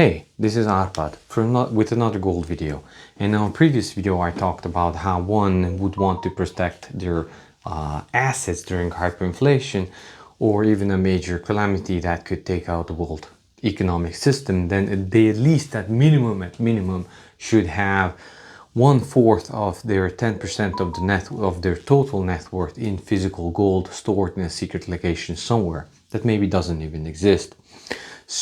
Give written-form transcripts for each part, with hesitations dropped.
Hey, this is Arpad with another gold video. In our previous video I talked about how one would want to protect their assets during hyperinflation or even a major calamity that could take out the world economic system. Then they at least at minimum should have 1/4 of their 10% of their total net worth in physical gold stored in a secret location somewhere that maybe doesn't even exist.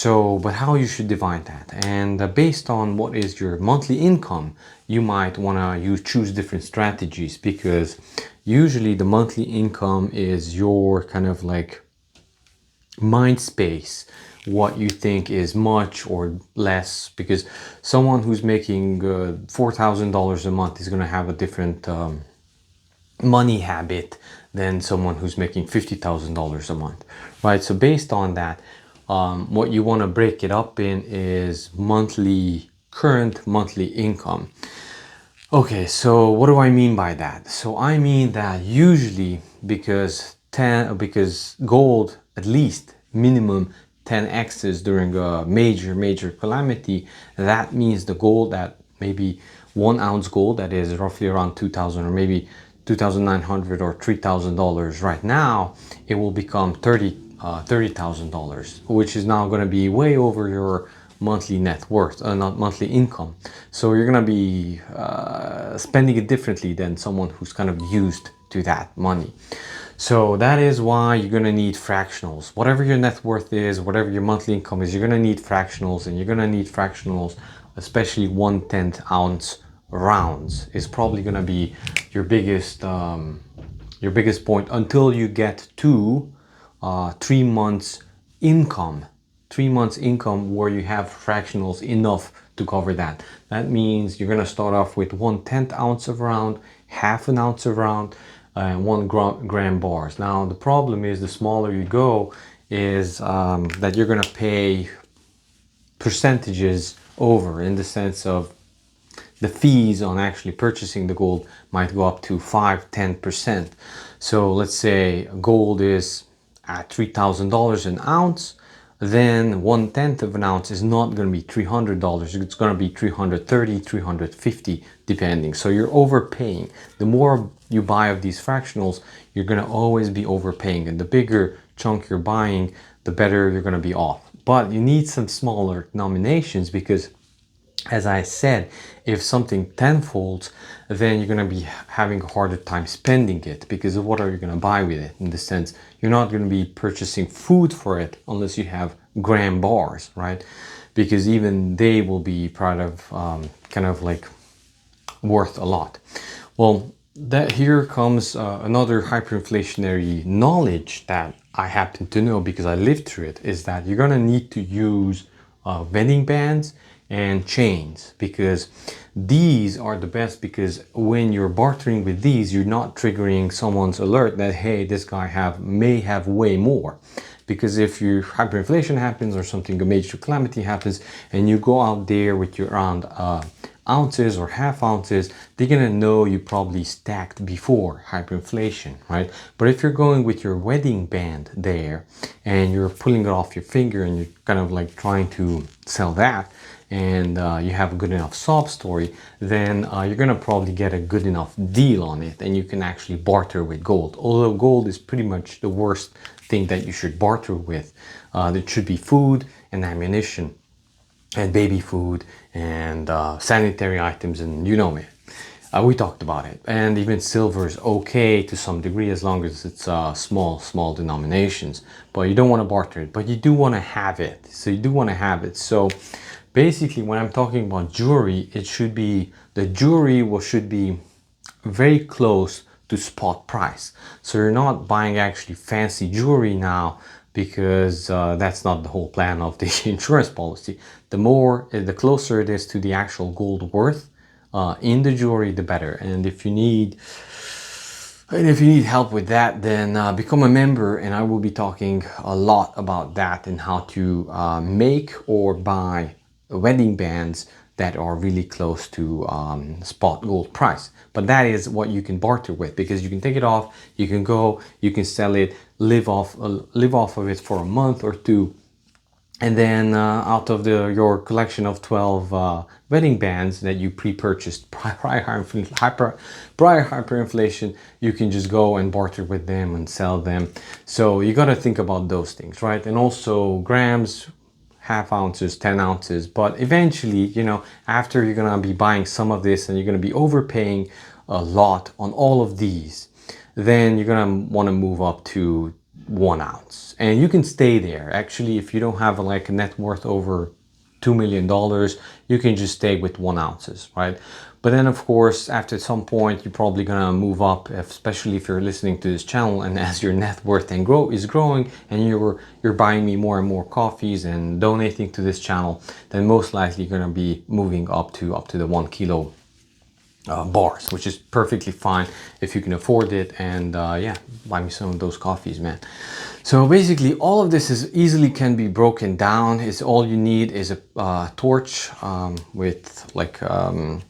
So, but how you should divide that, and based on what is your monthly income, you might want to choose different strategies, because usually the monthly income is your kind of like mind space, what you think is much or less, because someone who's making $4,000 a month is going to have a different money habit than someone who's making $50,000 a month, right? So based on that, what you want to break it up in is current monthly income. Okay, so what do I mean by that? So I mean that usually because gold at least minimum 10x's during a major calamity, that means the gold that maybe 1 ounce gold that is roughly around 2,000 or maybe 2,900 or $3,000 right now, it will become $30,000, which is now going to be way over your monthly net worth, not monthly income. So you're going to be spending it differently than someone who's kind of used to that money. So that is why you're going to need fractionals. Whatever your net worth is, whatever your monthly income is, you're going to need fractionals, and you're going to need fractionals, especially 1/10 ounce rounds is probably going to be your biggest point until you get to 3 months income. 3 months income where you have fractionals enough to cover that. That means you're going to start off with 1/10 ounce of round, 1/2 ounce of round, and 1 gram bars. Now the problem is, the smaller you go is that you're going to pay percentages over, in the sense of the fees on actually purchasing the gold might go up to 5-10%. So let's say gold is at $3,000 an ounce, then 1/10 of an ounce is not going to be $300. It's going to be $330, $350 depending. So you're overpaying. The more you buy of these fractionals, you're going to always be overpaying, and the bigger chunk you're buying, the better you're going to be off. But you need some smaller denominations, because as I said, if something tenfolds, then you're going to be having a harder time spending it, because of what are you going to buy with it? In the sense, you're not going to be purchasing food for it unless you have gram bars, right? Because even they will be part of kind of like worth a lot. Well, that here comes another hyperinflationary knowledge that I happen to know because I lived through it, is that you're going to need to use wedding bands and chains, because these are the best, because when you're bartering with these, you're not triggering someone's alert that, hey, this guy may have way more. Because if your hyperinflation happens or something, a major calamity happens, and you go out there with your round ounces or 1/2 ounces, they're gonna know you probably stacked before hyperinflation, right? But if you're going with your wedding band there and you're pulling it off your finger and you're kind of like trying to sell that, and you have a good enough sob story, then you're gonna probably get a good enough deal on it, and you can actually barter with gold. Although gold is pretty much the worst thing that you should barter with. There should be food and ammunition and baby food and sanitary items, and you know it. We talked about it. And even silver is okay to some degree, as long as it's small denominations. But you don't want to barter it, but you do want to have it. So you do want to have it. So basically, when I'm talking about jewelry, should be very close to spot price. So you're not buying actually fancy jewelry now, because that's not the whole plan of the insurance policy. The closer it is to the actual gold worth in the jewelry, the better. And if you need help with that, then become a member, and I will be talking a lot about that and how to make or buy wedding bands that are really close to spot gold price. But that is what you can barter with, because you can take it off, you can sell it, live off of it for a month or two, And then out of your collection of 12 wedding bands that you pre-purchased prior hyperinflation, you can just go and barter with them and sell them. So you got to think about those things, right? And also grams, half ounces, 10 ounces. But eventually, you know, after you're going to be buying some of this and you're going to be overpaying a lot on all of these, then you're going to want to move up to 1 ounce, and you can stay there. Actually, if you don't have like a net worth over $2 million, you can just stay with 1 ounces, right? But then of course, after some point, you're probably gonna move up, especially if you're listening to this channel, and as your net worth and is growing, and you're buying me more and more coffees and donating to this channel, then most likely you're gonna be moving up to the 1 kilo bars, which is perfectly fine if you can afford it. And yeah, buy me some of those coffees, man. So basically, all of this is easily can be broken down. It's all you need is a torch with like a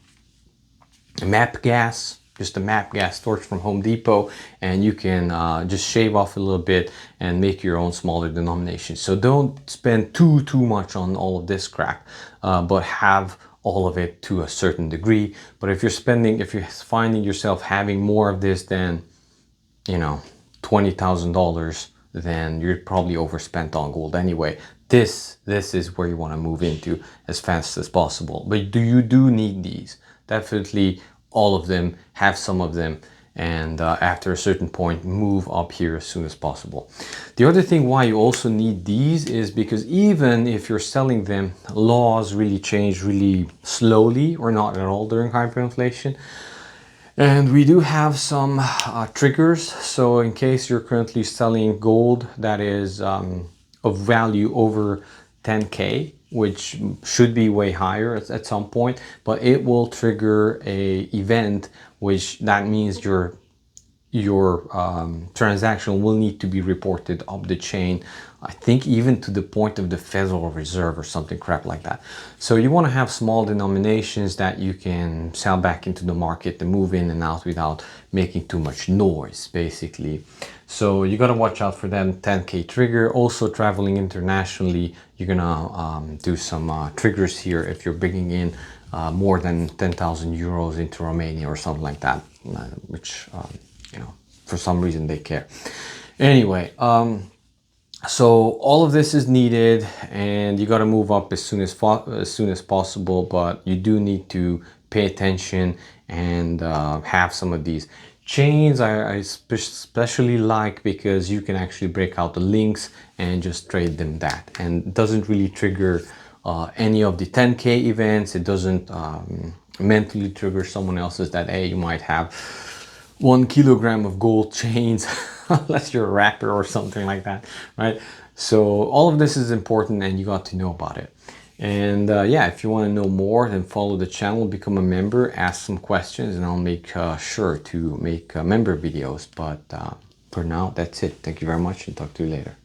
map gas, just a map gas torch from Home Depot, and you can just shave off a little bit and make your own smaller denomination. So don't spend too much on all of this crap, but have all of it to a certain degree. But if you're finding yourself having more of this than, you know, $20,000, then you're probably overspent on gold anyway. This is where you want to move into as fast as possible. But you do need these. Definitely all of them, have some of them, and after a certain point, move up here as soon as possible. The other thing why you also need these is because even if you're selling them, laws really change really slowly or not at all during hyperinflation. And we do have some triggers. So in case you're currently selling gold that is of value over 10K, which should be way higher at some point, but it will trigger a event, which that means your transaction will need to be reported up the chain, I think even to the point of the Federal Reserve or something crap like that. So you want to have small denominations that you can sell back into the market and move in and out without making too much noise, basically. So you got to watch out for that 10K trigger. Also, traveling internationally, you're gonna do some triggers here if you're bringing in more than 10,000 euros into Romania or something like that, which you know, for some reason they care. Anyway, so all of this is needed, and you got to move up as soon as possible. But you do need to pay attention and have some of these chains. I especially like because you can actually break out the links and just trade them that, and it doesn't really trigger any of the 10K events. It doesn't mentally trigger someone else's that, hey, you might have 1 kilogram of gold chains unless you're a rapper or something like that, right? So all of this is important, and you got to know about it. And yeah, if you want to know more, then follow the channel, become a member, ask some questions, and I'll make sure to make member videos. But for now, that's it. Thank you very much, and talk to you later.